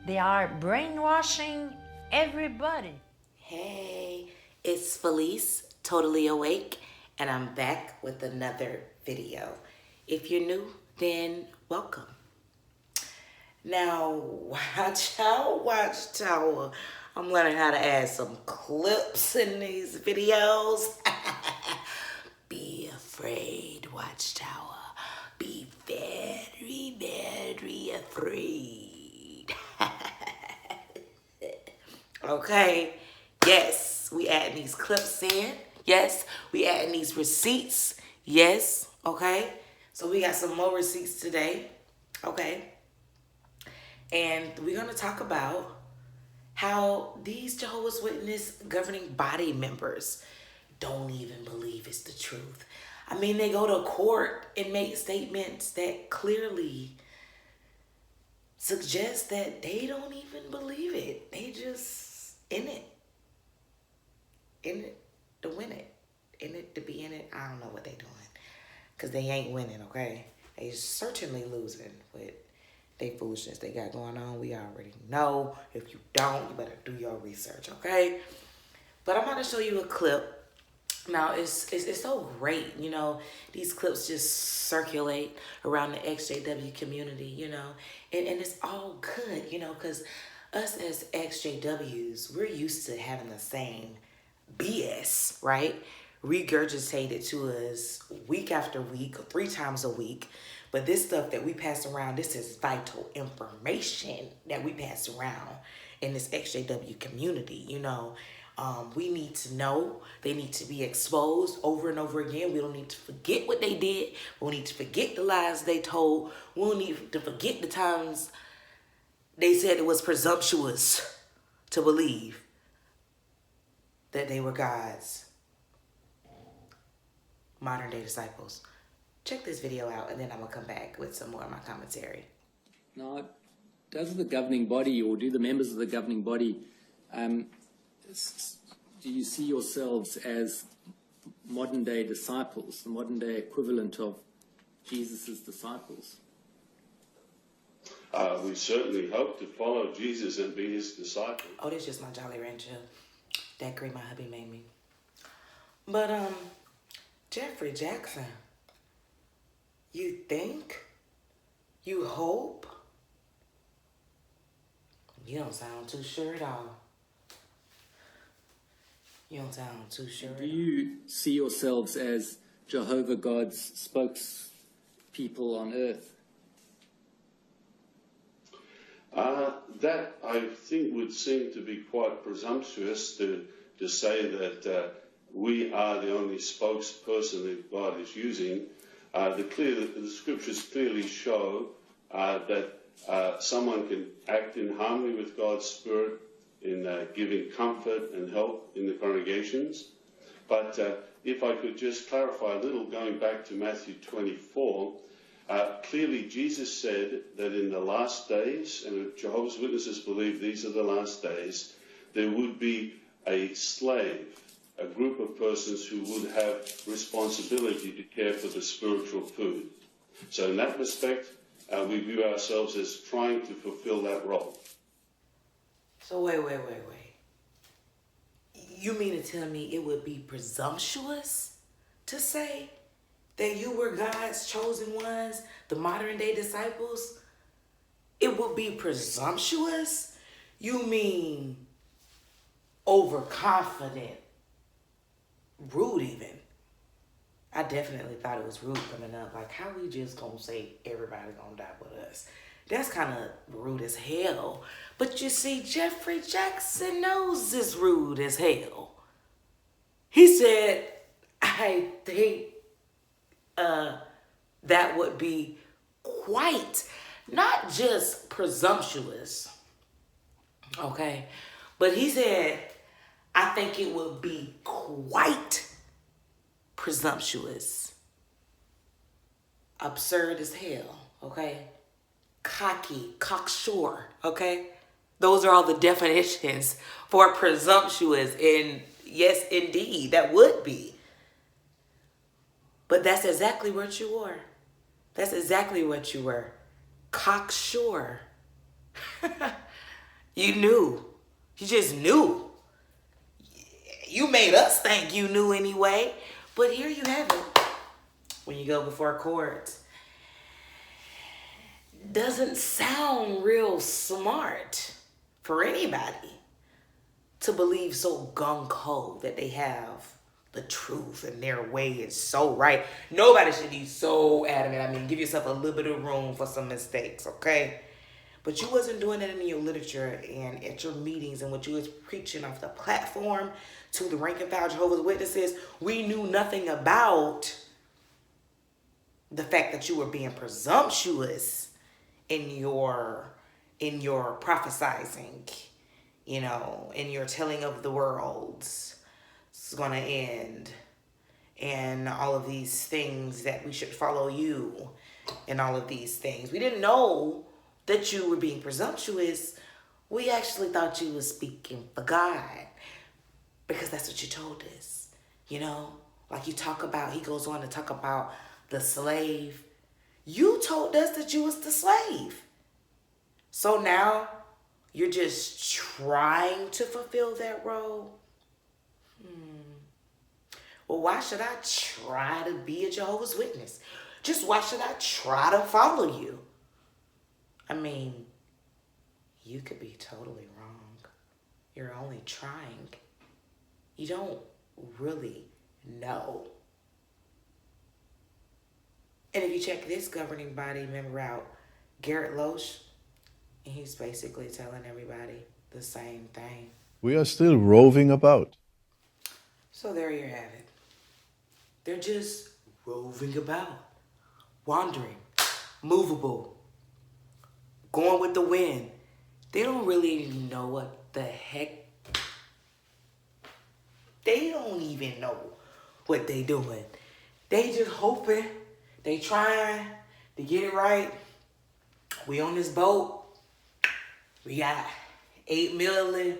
They are brainwashing everybody. Hey, it's Felice, totally awake, and I'm back with another video. If you're new, then welcome. Now, Watchtower. I'm learning how to add some clips in these videos. Be afraid, Watchtower. Be very, very afraid. Okay? Yes, we adding these clips in. Yes, we adding these receipts. Yes, okay? So we got some more receipts today. Okay? And we're going to talk about how these Jehovah's Witness governing body members don't even believe it's the truth. I mean, they go to court and make statements that clearly suggest that they don't even believe it. They just in it. In it to win it. In it to be in it. I don't know what they doing. Because they ain't winning, okay? They certainly losing with they foolishness they got going on. We already know. If you don't, you better do your research, okay? But I'm going to show you a clip. Now, it's so great, you know. These clips just circulate around the XJW community, you know. And it's all good, you know, because us as XJWs, we're used to having the same BS, right? Regurgitated to us week after week, 3 times a week. But this stuff that we pass around, this is vital information that we pass around in this XJW community, you know. We need to know. They need to be exposed over and over again. We don't need to forget what they did. We don't need to forget the lies they told. We don't need to forget the times they said it was presumptuous to believe that they were God's modern day disciples. Check this video out and then I'm going to come back with some more of my commentary. Now, does the governing body, or do the members of the governing body, do you see yourselves as modern day disciples, the modern day equivalent of Jesus' disciples? We certainly hope to follow Jesus and be his disciple. Oh, this is just my Jolly Rancher. That cream my hubby made me. But, Geoffrey Jackson, you think? You hope? You don't sound too sure at all. You don't sound too sure. Do you see yourselves as Jehovah God's spokespeople on earth? That, I think, would seem to be quite presumptuous to say that we are the only spokesperson that God is using. The scriptures clearly show that someone can act in harmony with God's Spirit in giving comfort and help in the congregations. But if I could just clarify a little, going back to Matthew 24, clearly Jesus said that in the last days, and Jehovah's Witnesses believe these are the last days, there would be a slave, a group of persons who would have responsibility to care for the spiritual food. So in that respect, we view ourselves as trying to fulfill that role. So wait. You mean to tell me it would be presumptuous to say that you were God's chosen ones, the modern day disciples? It would be presumptuous? You mean overconfident? Rude even. I definitely thought it was rude coming up. Like, how we just gonna say everybody gonna die with us? That's kind of rude as hell. But you see, Geoffrey Jackson knows it's rude as hell. He said, I think that would be quite, not just presumptuous, okay? But he said, I think it would be quite presumptuous. Absurd as hell, okay? Cocky, cocksure, okay? Those are all the definitions for presumptuous. And yes, indeed, that would be. But that's exactly what you were. That's exactly what you were. Cocksure. You knew. You just knew. You made us think you knew anyway. But here you have it. When you go before court, doesn't sound real smart for anybody to believe so gung-ho that they have the truth and their way is so right. Nobody should be so adamant. I mean, give yourself a little bit of room for some mistakes, okay? But you wasn't doing that in your literature and at your meetings and what you was preaching off the platform to the rank and file Jehovah's Witnesses. We knew nothing about the fact that you were being presumptuous in your prophesizing, you know, in your telling of the world's it's going to end and all of these things that we should follow you and all of these things. We didn't know that you were being presumptuous. We actually thought you were speaking for God because that's what you told us, you know, like he goes on to talk about the slave. You told us that you was the slave. So now you're just trying to fulfill that role. Well, why should I try to be a Jehovah's Witness? Just why should I try to follow you? I mean, you could be totally wrong. You're only trying. You don't really know. And if you check this governing body member out, Gerrit Losch, he's basically telling everybody the same thing. We are still roving about. So there you have it. They're just roving about, wandering, movable, going with the wind. They don't really know what the heck. They don't even know what they doing. They just hoping. They trying to get it right. We on this boat. We got 8 million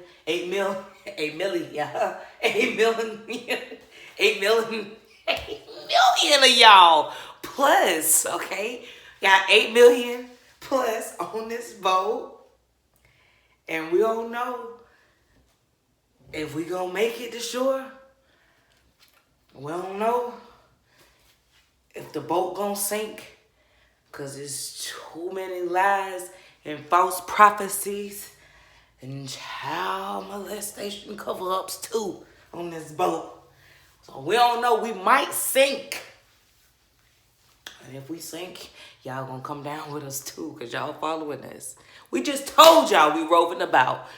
of y'all plus, okay? Got 8 million plus on this boat. And we don't know if we gonna make it to shore. We don't know if the boat gonna sink. Cause there's too many lies and false prophecies and child molestation cover-ups too on this boat. So we don't know, we might sink. And if we sink, y'all gonna come down with us too, because y'all following us. We just told y'all we roving about.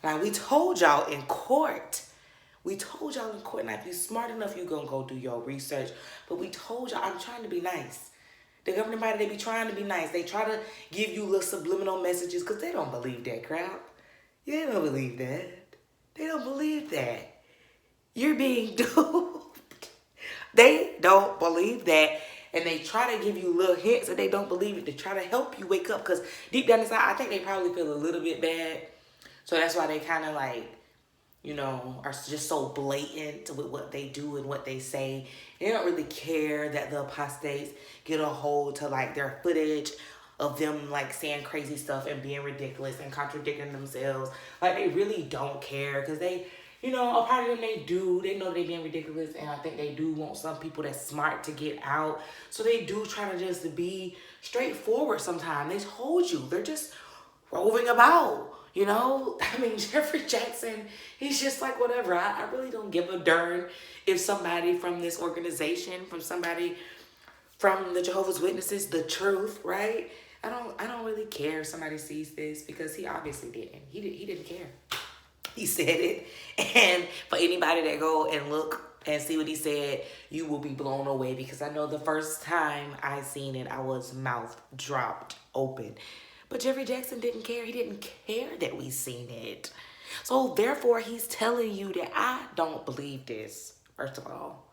Now, we told y'all in court. We told y'all in court. Now, if you're smart enough, you're gonna go do your research. But we told y'all, I'm trying to be nice. The governing body, they be trying to be nice. They try to give you little subliminal messages because they don't believe that crap. They don't believe that. They don't believe that. You're being duped. They don't believe that. And they try to give you little hints that they don't believe it to try to help you wake up. Because deep down inside, I think they probably feel a little bit bad. So that's why they kind of like, you know, are just so blatant with what they do and what they say. They don't really care that the apostates get a hold to like their footage of them like saying crazy stuff and being ridiculous and contradicting themselves. Like they really don't care because they, you know, a part of them they know they being ridiculous, and I think they do want some people that's smart to get out. So they do try to just be straightforward sometimes. They told you, they're just roving about, you know? I mean, Geoffrey Jackson, he's just like whatever. I really don't give a darn if somebody from this organization, from somebody from the Jehovah's Witnesses, the truth, right? I don't really care if somebody sees this because he obviously didn't. He didn't care. He said it. And for anybody that go and look and see what he said, you will be blown away because I know the first time I seen it, I was mouth dropped open. But Geoffrey Jackson didn't care. He didn't care that we seen it. So therefore, he's telling you that I don't believe this, first of all.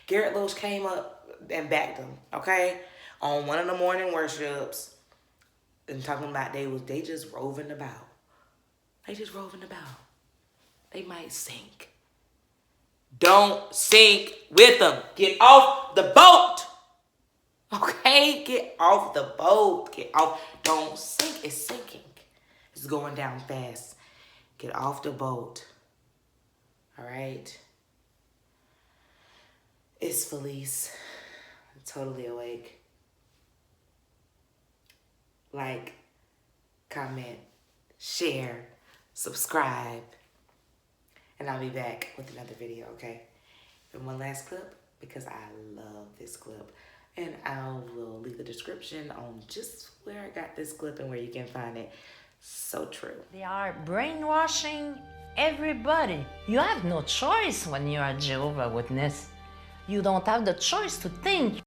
Gerrit Losch came up and backed him, okay? On one of the morning worships and talking about they just roving about. They just roving about. They might sink. Don't sink with them. Get off the boat. Okay? Get off the boat. Get off. Don't sink. It's sinking. It's going down fast. Get off the boat. All right? It's Felice. I'm totally awake. Like, comment, share, subscribe, and I'll be back with another video, okay? And one last clip, because I love this clip. And I will leave the description on just where I got this clip and where you can find it. So true. They are brainwashing everybody. You have no choice when you are a Jehovah's Witness. You don't have the choice to think